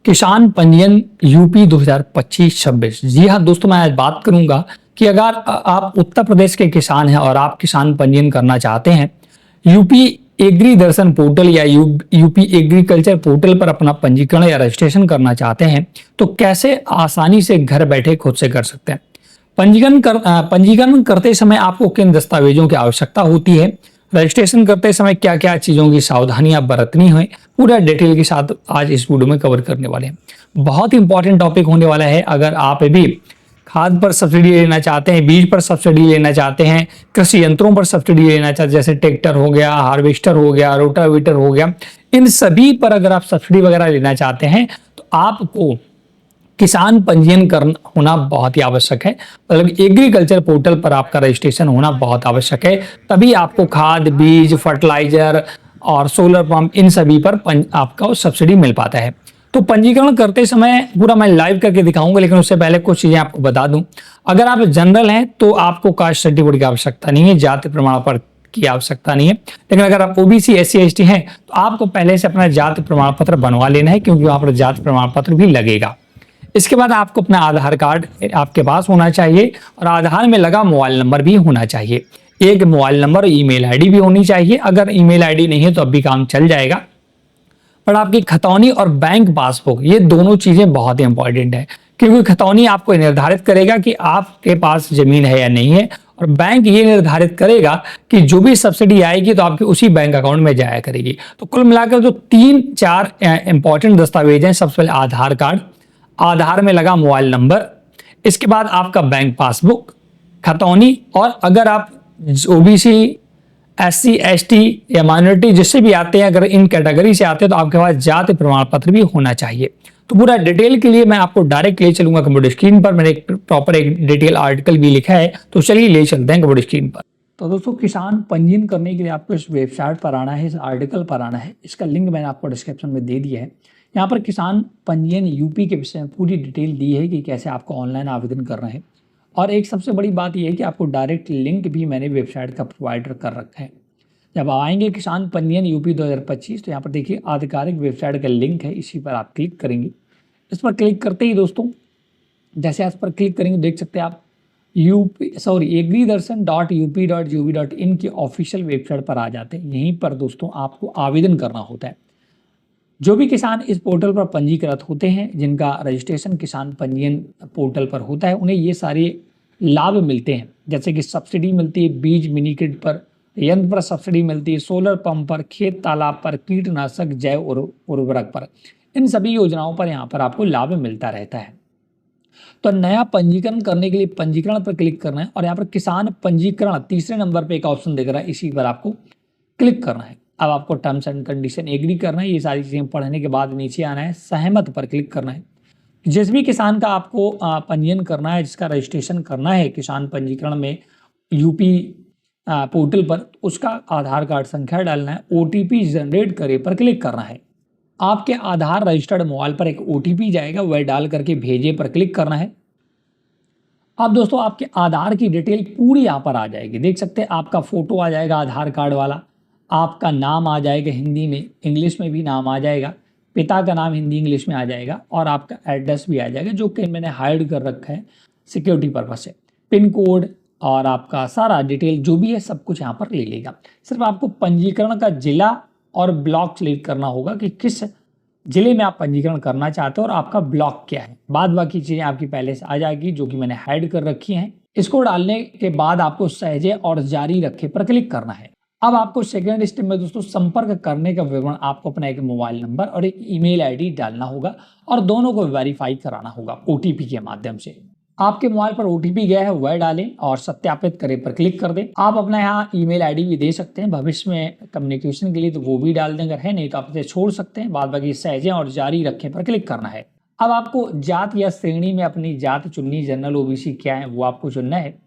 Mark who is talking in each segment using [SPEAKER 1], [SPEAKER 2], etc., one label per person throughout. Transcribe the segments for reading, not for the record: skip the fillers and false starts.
[SPEAKER 1] किसान पंजीयन यूपी 2025-26। जी हाँ दोस्तों, मैं आज बात करूंगा कि अगर आप उत्तर प्रदेश के किसान हैं और आप किसान पंजीयन करना चाहते हैं, यूपी एग्री दर्शन पोर्टल या यूपी एग्रीकल्चर पोर्टल पर अपना पंजीकरण या रजिस्ट्रेशन करना चाहते हैं, तो कैसे आसानी से घर बैठे खुद से कर सकते हैं। पंजीकरण करते समय आपको किन दस्तावेजों की आवश्यकता होती है, रजिस्ट्रेशन करते समय क्या क्या चीज़ों की सावधानियां बरतनी है, पूरा डिटेल के साथ आज इस वीडियो में कवर करने वाले हैं। बहुत इंपॉर्टेंट टॉपिक होने वाला है। अगर आप भी खाद पर सब्सिडी लेना चाहते हैं, बीज पर सब्सिडी लेना चाहते हैं, कृषि यंत्रों पर सब्सिडी लेना चाहते हैं, जैसे ट्रैक्टर हो गया, हार्वेस्टर हो गया, रोटावेटर हो गया, इन सभी पर अगर आप सब्सिडी वगैरह लेना चाहते हैं तो आपको किसान पंजीयन करना होना बहुत ही आवश्यक है। मतलब एग्रीकल्चर पोर्टल पर आपका रजिस्ट्रेशन होना बहुत आवश्यक है, तभी आपको खाद, बीज, फर्टिलाइजर और सोलर पंप इन सभी पर आपका सब्सिडी मिल पाता है। तो पंजीकरण करते समय पूरा मैं लाइव करके दिखाऊंगा, लेकिन उससे पहले कुछ चीजें आपको बता दूं। अगर आप जनरल हैं तो आपको कास्ट सर्टिफिकेट की आवश्यकता नहीं है, जाति प्रमाण पत्र की आवश्यकता नहीं है। लेकिन अगर आप ओबीसी, एससी, एसटी हैं तो आपको पहले से अपना जाति प्रमाण पत्र बनवा लेना है, क्योंकि वहां पर जाति प्रमाण पत्र भी लगेगा। इसके बाद आपको अपना आधार कार्ड आपके पास होना चाहिए और आधार में लगा मोबाइल नंबर भी होना चाहिए। एक मोबाइल नंबर और ईमेल आईडी भी होनी चाहिए। अगर ईमेल आईडी नहीं है तो अब भी काम चल जाएगा, पर आपकी खतौनी और बैंक पासबुक, ये दोनों चीजें बहुत ही इंपॉर्टेंट है, क्योंकि खतौनी आपको निर्धारित करेगा कि आपके पास जमीन है या नहीं है, और बैंक ये निर्धारित करेगा कि जो भी सब्सिडी आएगी तो आपके उसी बैंक अकाउंट में जाया करेगी। तो कुल मिलाकर जो 3-4 इंपॉर्टेंट दस्तावेज हैं, सबसे पहले आधार कार्ड, आधार में लगा मोबाइल नंबर, इसके बाद आपका बैंक पासबुक, खतौनी, और अगर आप ओबीसी, एससी, एसटी या माइनॉरिटी जिससे भी आते हैं, अगर इन कैटेगरी से आते हैं तो आपके पास जाति प्रमाण पत्र भी होना चाहिए। तो पूरा डिटेल के लिए मैं आपको डायरेक्ट ले चलूंगा कंप्यूटर स्क्रीन पर। मैंने एक डिटेल आर्टिकल भी लिखा है, तो चलिए ले चलते हैं कंप्यूटर स्क्रीन पर। तो दोस्तों, किसान पंजीयन करने के लिए आपको इस वेबसाइट पर आना है, इस आर्टिकल पर आना है। इसका लिंक मैंने आपको डिस्क्रिप्शन में दे दिया है। यहाँ पर किसान पंजीयन यूपी के विषय में पूरी डिटेल दी है कि कैसे आपको ऑनलाइन आवेदन करना है। और एक सबसे बड़ी बात यह है कि आपको डायरेक्ट लिंक भी मैंने वेबसाइट का प्रोवाइडर कर रखा है। जब आएंगे किसान पंजीयन यूपी 2025, तो यहाँ पर देखिए आधिकारिक वेबसाइट का लिंक है, इसी पर आप क्लिक करेंगे। इस पर क्लिक करते ही दोस्तों, जैसे इस पर क्लिक करेंगे देख सकते हैं आप agridarshan.up.gov.in की ऑफिशियल वेबसाइट पर आ जाते हैं। यहीं पर दोस्तों आपको आवेदन करना होता है। जो भी किसान इस पोर्टल पर पंजीकृत होते हैं, जिनका रजिस्ट्रेशन किसान पंजीयन पोर्टल पर होता है, उन्हें ये सारे लाभ मिलते हैं, जैसे कि सब्सिडी मिलती है बीज मिनी किट पर, यंत्र पर सब्सिडी मिलती है, सोलर पंप पर, खेत तालाब पर, कीटनाशक, जैव उर्वरक पर। इन सभी योजनाओं पर यहाँ पर आपको लाभ मिलता रहता है। तो नया पंजीकरण करने के लिए पंजीकरण पर क्लिक करना है, और यहाँ पर किसान पंजीकरण तीसरे नंबर पर एक ऑप्शन दिख रहा है, इसी पर आपको क्लिक करना है। अब आपको टर्म्स एंड कंडीशन एग्री करना है। ये सारी चीज़ें पढ़ने के बाद नीचे आना है, सहमत पर क्लिक करना है। जिस भी किसान का आपको पंजीयन करना है, जिसका रजिस्ट्रेशन करना है किसान पंजीकरण में यूपी पोर्टल पर, उसका आधार कार्ड संख्या डालना है, ओटीपी जनरेट करे पर क्लिक करना है। आपके आधार रजिस्टर्ड मोबाइल पर एक ओटीपी जाएगा, वह डाल करके भेजे पर क्लिक करना है। अब दोस्तों आपके आधार की डिटेल पूरी यहाँ पर आ जाएगी, देख सकते हैं। आपका फोटो आ जाएगा आधार कार्ड वाला, आपका नाम आ जाएगा हिंदी में, इंग्लिश में भी नाम आ जाएगा, पिता का नाम हिंदी इंग्लिश में आ जाएगा, और आपका एड्रेस भी आ जाएगा, जो कि मैंने हाइड कर रखा है सिक्योरिटी पर्पज से। पिन कोड और आपका सारा डिटेल जो भी है सब कुछ यहाँ पर ले लेगा। सिर्फ आपको पंजीकरण का जिला और ब्लॉक सिलेक्ट करना होगा कि किस जिले में आप पंजीकरण करना चाहते हो और आपका ब्लॉक क्या है। बाद बाकी चीज़ें आपकी पहले से आ जाएगी, जो कि मैंने हाइड कर रखी हैं। इसको डालने के बाद आपको सहेजे और जारी रखे पर क्लिक करना है। अब आपको सेकेंड स्टेप में दोस्तों संपर्क करने का विवरण, आपको अपना एक मोबाइल नंबर और एक ईमेल आईडी डालना होगा, और दोनों को वेरीफाई कराना होगा ओटीपी के माध्यम से। आपके मोबाइल पर ओटीपी गया है, वह डालें और सत्यापित करें पर क्लिक कर दें। आप अपना यहाँ ईमेल आईडी भी दे सकते हैं भविष्य में कम्युनिकेशन के लिए, तो वो भी डाल दें। अगर है नहीं तो आप इसे छोड़ सकते हैं। बाद बाकी सहेजें और जारी रखें पर क्लिक करना है। अब आपको जात या श्रेणी में अपनी जात चुननी, जनरल, ओबीसी क्या है वो आपको चुनना है।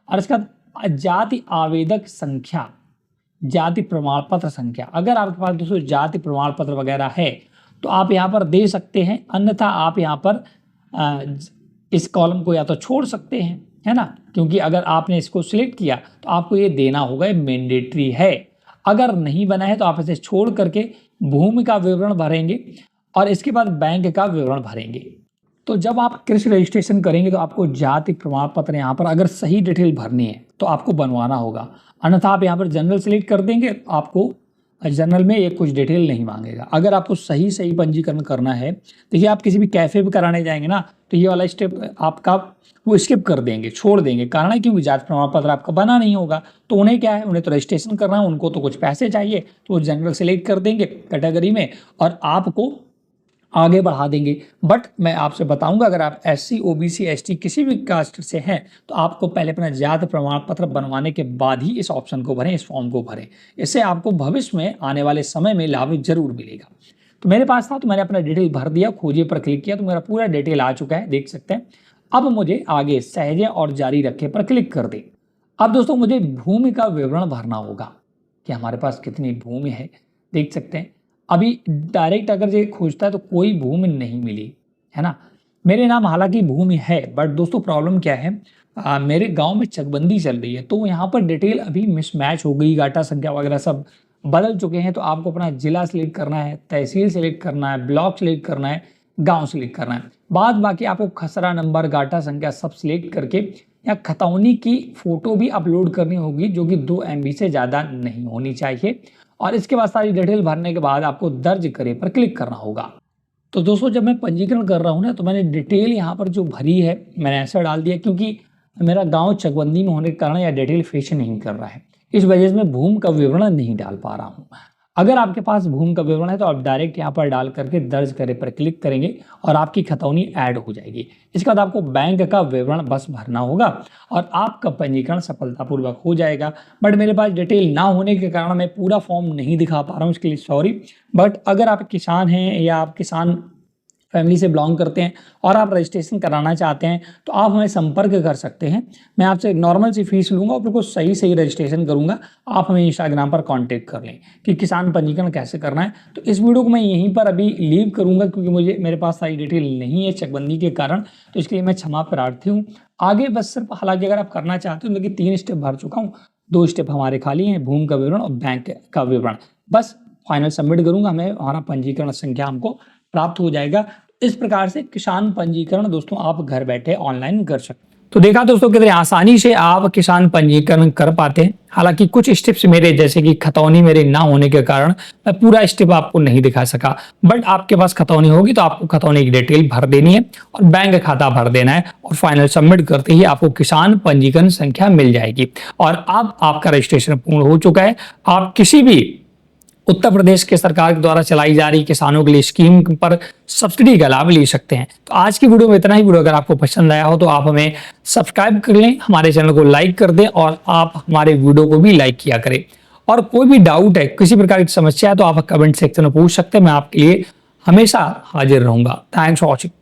[SPEAKER 1] और इसका जाति आवेदक संख्या, जाति प्रमाण पत्र संख्या, अगर आपके पास दोस्तों जाति प्रमाण पत्र वगैरह है तो आप यहाँ पर दे सकते हैं, अन्यथा आप यहाँ पर इस कॉलम को या तो छोड़ सकते हैं, है ना, क्योंकि अगर आपने इसको सिलेक्ट किया तो आपको ये देना होगा, ये मैंडेटरी है। अगर नहीं बना है तो आप इसे छोड़ करके भूमि का विवरण भरेंगे और इसके बाद बैंक का विवरण भरेंगे। तो जब आप कृषि रजिस्ट्रेशन करेंगे तो आपको जाति प्रमाण पत्र यहाँ पर अगर सही डिटेल भरनी है तो आपको बनवाना होगा, अन्यथा आप यहाँ पर जनरल सेलेक्ट कर देंगे, आपको जनरल में ये कुछ डिटेल नहीं मांगेगा। अगर आपको सही पंजीकरण करना है, देखिए आप किसी भी कैफे पे कराने जाएंगे ना तो ये वाला स्टेप आपका वो स्किप कर देंगे, छोड़ देंगे। कारण है क्योंकि जाति प्रमाण पत्र आपका बना नहीं होगा, तो उन्हें क्या है, उन्हें तो रजिस्ट्रेशन करना है, उनको तो कुछ पैसे चाहिए, तो वो जनरल सेलेक्ट कर देंगे कैटेगरी में और आपको आगे बढ़ा देंगे। बट मैं आपसे बताऊंगा अगर आप SC OBC ST किसी भी कास्ट से हैं तो आपको पहले अपना जाति प्रमाण पत्र बनवाने के बाद ही इस ऑप्शन को भरें, इस फॉर्म को भरें। इससे आपको भविष्य में आने वाले समय में लाभ जरूर मिलेगा। तो मेरे पास था तो मैंने अपना डिटेल भर दिया, खोजिए पर क्लिक किया तो मेरा पूरा डिटेल आ चुका है, देख सकते हैं। अब मुझे आगे सहेजे और जारी रखे पर क्लिक कर दें। अब दोस्तों मुझे भूमि का विवरण भरना होगा कि हमारे पास कितनी भूमि है, देख सकते हैं। अभी डायरेक्ट अगर ये खोजता है तो कोई भूमि नहीं मिली है ना। मेरे नाम हालांकि भूमि है, बट दोस्तों प्रॉब्लम क्या है, मेरे गांव में चकबंदी चल रही है तो यहाँ पर डिटेल अभी मिसमैच हो गई, गाटा संख्या वगैरह सब बदल चुके हैं। तो आपको अपना जिला सिलेक्ट करना है, तहसील सिलेक्ट करना है, ब्लॉक सिलेक्ट करना है, गांव सिलेक्ट करना है। बाद बाकी आपको खसरा नंबर, गाटा संख्या सब सिलेक्ट करके या खतौनी की फोटो भी अपलोड करनी होगी जो कि 2 MB से ज़्यादा नहीं होनी चाहिए। और इसके बाद सारी डिटेल भरने के बाद आपको दर्ज करें पर क्लिक करना होगा। तो दोस्तों जब मैं पंजीकरण कर रहा हूँ ना तो मैंने डिटेल यहाँ पर जो भरी है मैंने ऐसा डाल दिया, क्योंकि मेरा गांव चकबंदी में होने के कारण यह डिटेल फिश नहीं कर रहा है, इस वजह से मैं भूमि का विवरण नहीं डाल पा रहा हूँ। अगर आपके पास भूमि का विवरण है तो आप डायरेक्ट यहाँ पर डाल करके दर्ज करें पर क्लिक करेंगे और आपकी खतौनी ऐड हो जाएगी। इसके बाद आपको बैंक का विवरण बस भरना होगा और आपका पंजीकरण सफलतापूर्वक हो जाएगा। बट मेरे पास डिटेल ना होने के कारण मैं पूरा फॉर्म नहीं दिखा पा रहा हूँ, इसके लिए सॉरी। बट अगर आप किसान हैं या आप किसान फैमिली से बिलोंग करते हैं और आप रजिस्ट्रेशन कराना चाहते हैं तो आप हमें संपर्क कर सकते हैं। मैं आपसे नॉर्मल सी फीस लूँगा और बिल्कुल सही रजिस्ट्रेशन करूँगा। आप हमें इंस्टाग्राम पर कांटेक्ट कर लें कि किसान पंजीकरण कैसे करना है। तो इस वीडियो को मैं यहीं पर अभी लीव करूँगा क्योंकि मेरे पास सारी डिटेल नहीं है चकबंदी के कारण, तो इसके लिए मैं क्षमा प्रार्थी हूँ। आगे बस सिर्फ हालांकि अगर आप करना चाहते हो, लेकिन 3 स्टेप भर चुका हूँ, 2 स्टेप हमारे खाली हैं, भूमि का विवरण और बैंक का विवरण। बस फाइनल सबमिट करूँगा, हमें हमारा पंजीकरण संख्या हमको प्राप्त हो जाएगा। इस प्रकार से किसान पंजीकरण दोस्तों आप घर बैठे ऑनलाइन कर सकते हैं। तो देखा दोस्तों कितनी आसानी से आप किसान पंजीकरण कर पाते हैं। हालांकि कुछ स्टेप्स मेरे जैसे कि खतौनी मेरे ना होने के कारण मैं पूरा स्टेप आपको नहीं दिखा सका, बट आपके पास खतौनी होगी तो आपको खतौनी की डिटेल भर देनी है और बैंक खाता भर देना है और फाइनल सबमिट करते ही आपको किसान पंजीकरण संख्या मिल जाएगी और अब आपका रजिस्ट्रेशन पूर्ण हो चुका है। आप किसी भी उत्तर प्रदेश के सरकार के द्वारा चलाई जा रही किसानों के लिए स्कीम पर सब्सिडी का लाभ ले सकते हैं। तो आज की वीडियो में इतना ही। वीडियो अगर आपको पसंद आया हो तो आप हमें सब्सक्राइब कर लें, हमारे चैनल को लाइक कर दें और आप हमारे वीडियो को भी लाइक किया करें। और कोई भी डाउट है, किसी प्रकार की समस्या है तो आप कमेंट सेक्शन में पूछ सकते हैं, मैं आपके लिए हमेशा हाजिर रहूंगा। Thanks for watching.